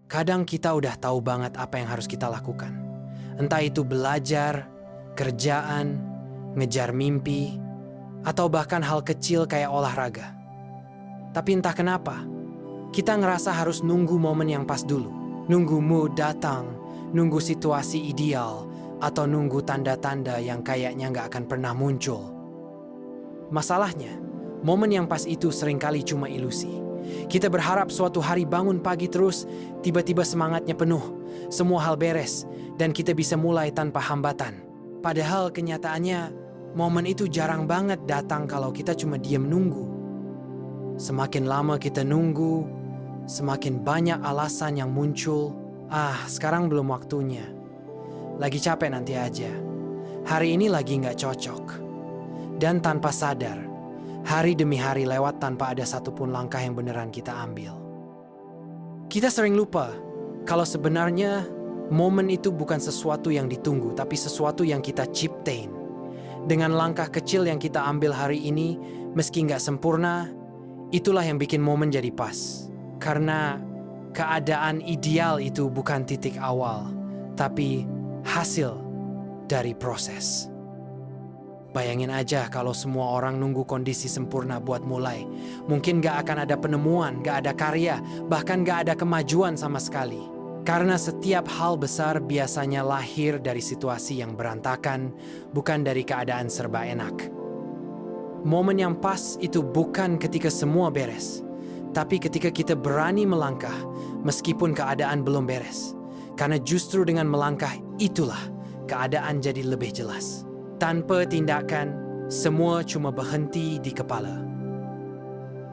Kadang kita udah tahu banget apa yang harus kita lakukan. Entah itu belajar, kerjaan, ngejar mimpi, atau bahkan hal kecil kayak olahraga. Tapi entah kenapa, kita ngerasa harus nunggu momen yang pas dulu. Nunggu mood datang, nunggu situasi ideal, atau nunggu tanda-tanda yang kayaknya nggak akan pernah muncul. Masalahnya, momen yang pas itu seringkali cuma ilusi. Kita berharap suatu hari bangun pagi terus, tiba-tiba semangatnya penuh, semua hal beres, dan kita bisa mulai tanpa hambatan. Padahal kenyataannya, momen itu jarang banget datang kalau kita cuma diam nunggu. Semakin lama kita nunggu, semakin banyak alasan yang muncul. Sekarang belum waktunya. Lagi capek nanti aja. Hari ini lagi nggak cocok. Dan tanpa sadar, hari demi hari lewat tanpa ada satupun langkah yang beneran kita ambil. Kita sering lupa kalau sebenarnya momen itu bukan sesuatu yang ditunggu, tapi sesuatu yang kita ciptain. Dengan langkah kecil yang kita ambil hari ini, meski nggak sempurna, itulah yang bikin momen jadi pas. Karena keadaan ideal itu bukan titik awal, tapi hasil dari proses. Bayangin aja kalau semua orang nunggu kondisi sempurna buat mulai. Mungkin gak akan ada penemuan, gak ada karya, bahkan gak ada kemajuan sama sekali. Karena setiap hal besar biasanya lahir dari situasi yang berantakan, bukan dari keadaan serba enak. Momen yang pas itu bukan ketika semua beres, tapi ketika kita berani melangkah meskipun keadaan belum beres. Karena justru dengan melangkah itulah keadaan jadi lebih jelas. Tanpa tindakan, semua cuma berhenti di kepala.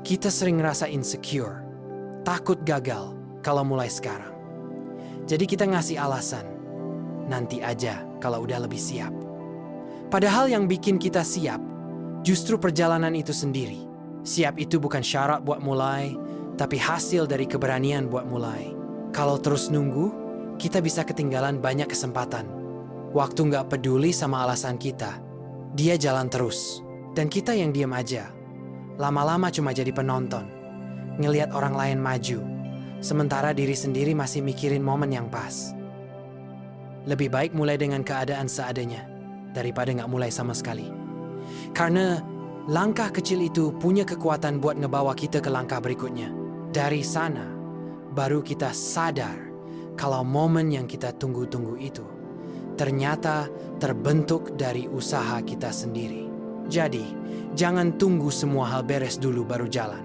Kita sering ngerasa insecure, takut gagal kalau mulai sekarang. Jadi kita ngasih alasan, nanti aja kalau udah lebih siap. Padahal yang bikin kita siap, justru perjalanan itu sendiri. Siap itu bukan syarat buat mulai, tapi hasil dari keberanian buat mulai. Kalau terus nunggu, kita bisa ketinggalan banyak kesempatan. Waktu nggak peduli sama alasan kita, dia jalan terus. Dan kita yang diam aja, lama-lama cuma jadi penonton, ngelihat orang lain maju, sementara diri sendiri masih mikirin momen yang pas. Lebih baik mulai dengan keadaan seadanya, daripada nggak mulai sama sekali. Karena langkah kecil itu punya kekuatan buat ngebawa kita ke langkah berikutnya. Dari sana, baru kita sadar kalau momen yang kita tunggu-tunggu itu ternyata terbentuk dari usaha kita sendiri. Jadi, jangan tunggu semua hal beres dulu baru jalan.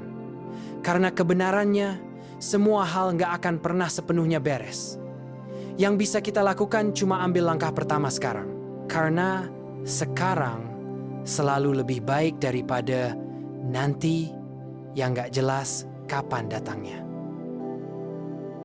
Karena kebenarannya, semua hal nggak akan pernah sepenuhnya beres. Yang bisa kita lakukan cuma ambil langkah pertama sekarang. Karena sekarang selalu lebih baik daripada nanti yang nggak jelas kapan datangnya.